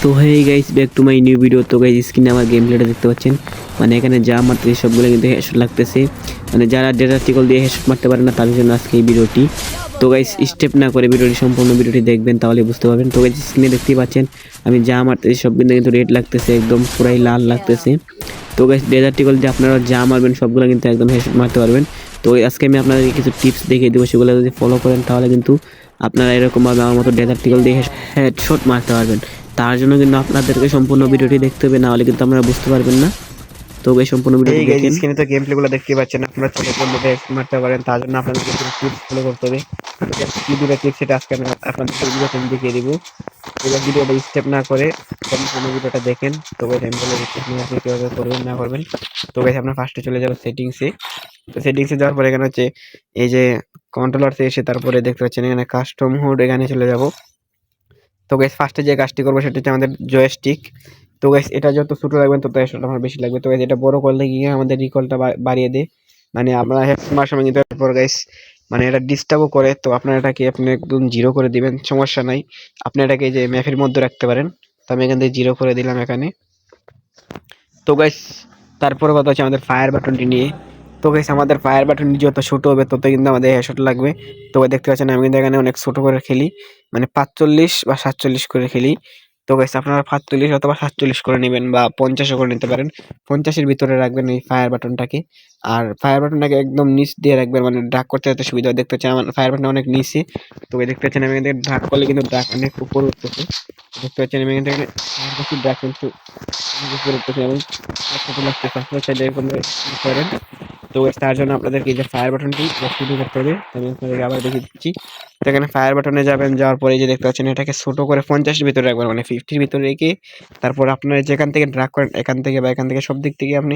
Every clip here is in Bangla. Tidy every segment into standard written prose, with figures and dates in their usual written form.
So hey guys, back to my new video. তো গাইস, স্ক্রিনে আমার গেম প্লেটা দেখতে পাচ্ছেন। মানে এখানে যা মারতে সবগুলো কিন্তু হেডশট লাগতেছে। মানে যারা ডেটা টিকল দিয়ে হেডশট মারতে পারে না তাদের জন্য আজকে এই ভিডিওটি। তো গাইস, স্টেপ না করে ভিডিওটি সম্পূর্ণ ভিডিওটি দেখবেন, তাহলে বুঝতে পারবেন। তো গাইস, স্ক্রিনে দেখতেই পাচ্ছেন আমি যা মারতেছি সব কিন্তু রেড লাগতেছে, একদম পুরাই লাল লাগতেছে। তো গাইস, ডেজার্ট টিকল দিয়ে আপনারা যা মারবেন সবগুলো কিন্তু একদম হেডশট মারতে পারবেন। তো আজকে আমি আপনাদেরকে কিছু টিপস দেখিয়ে দেবো, সেগুলো যদি ফলো করেন তাহলে কিন্তু আপনারা এরকমভাবে আমার মতো ডেজার্ট টিকল দিয়ে হেডশট মারতে পারবেন। তার জন্য কিন্তু আপনাদেরকে সম্পূর্ণ ভিডিওটি দেখতে হবে, না হলে কিন্তু আপনারা বুঝতে পারবেন না। তো এই সম্পূর্ণ ভিডিওটি এই গাইজ দেখেন। স্ক্রিনে তো গেম প্লেগুলো দেখতে পাচ্ছেন, আপনারা ছোট বন্ধুদের মারতে পারেন। তার জন্য আপনাদের কিছু টিপস ফলো করতে হবে। কি দুটো টিপস সেটা আজকে আমি আপনাদের ভিডিওতে দেখিয়ে দিব। এবার ভিডিওটা স্টেপ না করে সম্পূর্ণ ভিডিওটা দেখেন। তো গাইজ আমি বলে দিচ্ছি আপনি কীভাবে করবেন না করবেন। তো গাইজ আপনার ফার্স্টে চলে যাবো সেটিংসে। তো সেটিংসে যাওয়ার পরে এখানে হচ্ছে এই যে কন্ট্রোলারসে এসে তারপরে দেখতে পাচ্ছেন এখানে কাস্টম মোড, এখানে চলে যাব। তো গাইস ফার্স্টে যে কাজটি করবো সেটা হচ্ছে আমাদের জয়স্টিক। তো গাইস এটা যত ছোট রাখবেন তত হেডশট আমার বেশি লাগবে। তো গাইস এটা বড় করলে গিয়ে আমাদের রিকলটা বাড়িয়ে দেয়। মানে আমরা হেডশট মারার সময় কিন্তু তারপর গাইস মানে এটা ডিস্টার্বও করে। তো আপনারা এটাকে আপনি একদম জিরো করে দিবেন, সমস্যা নাই। আপনি এটাকে যে ম্যাপের মধ্যে রাখতে পারেন। তো আমি এখান থেকে জিরো করে দিলাম এখানে। তো গাইস তারপরে কথা হচ্ছে আমাদের ফায়ার বাটনটি নিয়ে। তো গাইস আমাদের ফায়ার বাটনটি যত ছোট হবে তত কিন্তু আমাদের হেডশট লাগবে। তো দেখতে পাচ্ছেন আমি কিন্তু এখানে অনেক ছোট করে খেলি, মানে 45 বা 47 করে খেলি। তো গাইস আপনারা 45 অথবা 47 করে নেবেন বা 50 করে নিতে পারেন। 50-এর ভিতরে রাখবেন এই ফায়ার বাটনটাকে। আর ফায়ার বাটনটাকে একদম নিচ দিয়ে রাখবেন, মানে ড্রাগ করতে যাতে সুবিধা হয়। দেখতে পাচ্ছেন আমার ফায়ার বাটন অনেক নিচে। তো দেখতে পাচ্ছেন আমি এখান থেকে ড্রাগ করলে কিন্তু ড্রাগ অনেক উপরে উঠতেছে। দেখতে পাচ্ছেন আমি এখান থেকে ড্রাগ কিন্তু উপরে উঠতেছে এবং লাগতেছে। আপনার চাইলে এরকম করেন। তো তার জন্য আপনাদেরকে এই যে ফায়ার বাটনটি শুরু করতে হবে। আমি আপনাদেরকে আবার দেখিয়ে দিচ্ছি। তো এখানে ফায়ার বাটনে যাবেন, যাওয়ার পরে যে দেখতে পাচ্ছেন এটাকে ছোট করে 50-এর ভিতরে রাখবেন, মানে 50-এর ভিতরে রেখে তারপর আপনার যেখান থেকে ড্রাগ করেন এখান থেকে বা এখান থেকে সব দিক থেকে আপনি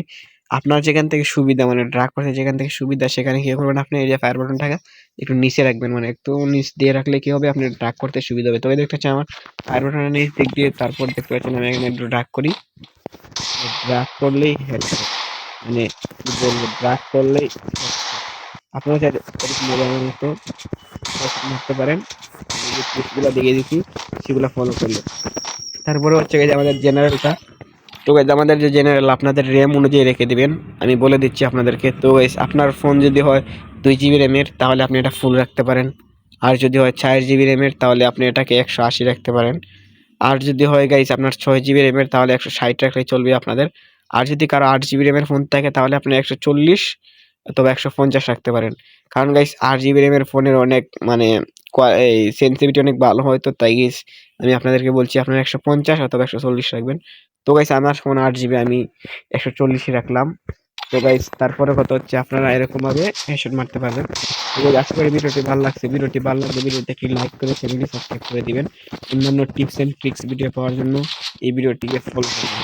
আপনার যেখান থেকে সুবিধা, মানে ড্রাগ করতে যেখান থেকে সুবিধা সেখানে কি করবেন, আপনি এই যে ফায়ার বাটনটাকে একটু নিচে রাখবেন, মানে একটু নিচ দিয়ে রাখলে কি হবে আপনি ড্রাগ করতে সুবিধা হবে। তো এই দেখতে পাচ্ছেন আমার ফায়ার বাটনের নিচ দিক দিয়ে, তারপর দেখতে পাচ্ছেন আমি এখানে একটু ড্রাগ করি। ড্রাগ করলেই মানে কি বলবো, ড্রাগ করলেই আপনারা চাইলে এরকম মজার মতো মারতে পারেন। আমি যে টিপসগুলো দেখিয়ে দিচ্ছি সেগুলো ফলো করলে। তারপরে হচ্ছে গিয়ে যে আমাদের জেনারেলটা। তো গাইস আমাদের যে জেনারেল আপনাদের র্যাম অনুযায়ী রেখে দিবেন, আমি বলে দিচ্ছি আপনাদেরকে। তো গাইস আপনার ফোন যদি হয় 2 GB র্যামের তাহলে আপনি এটা ফুল রাখতে পারেন। আর যদি হয় 4 GB র্যামের তাহলে আপনি এটাকে 180 রাখতে পারেন। আর যদি হয় গাইস আপনার 6 GB র্যামের তাহলে 160 রাখলেই চলবে আপনাদের। আর যদি কারো 8 GB র্যামের ফোন থাকে তাহলে আপনি 140 অথবা 150 রাখতে পারেন। কারণ গাইস 8 GB র্যামের ফোনের অনেক মানে এই সেন্সিটিভিটি অনেক ভালো হয়। তো তাই গাইস আমি আপনাদেরকে বলছি আপনারা 150 অথবা 140 রাখবেন। তো গাইস আমার ফোন 8 GB, আমি 140 রাখলাম। তো গাইস তারপরে কথা হচ্ছে আপনারা এরকম ভাবে হেডশট মারতে পারবেন। তো guys, আশা করি ভিডিওটি ভালো লাগছে। ভিডিওটি ভালো লাগলে ভিডিওতে একটি লাইক করে চ্যানেলটি সাবস্ক্রাইব করে দিবেন। অন্যান্য টিপস এন্ড ট্রিক্স ভিডিও পাওয়ার জন্য এই ভিডিওটিকে ফলো করুন।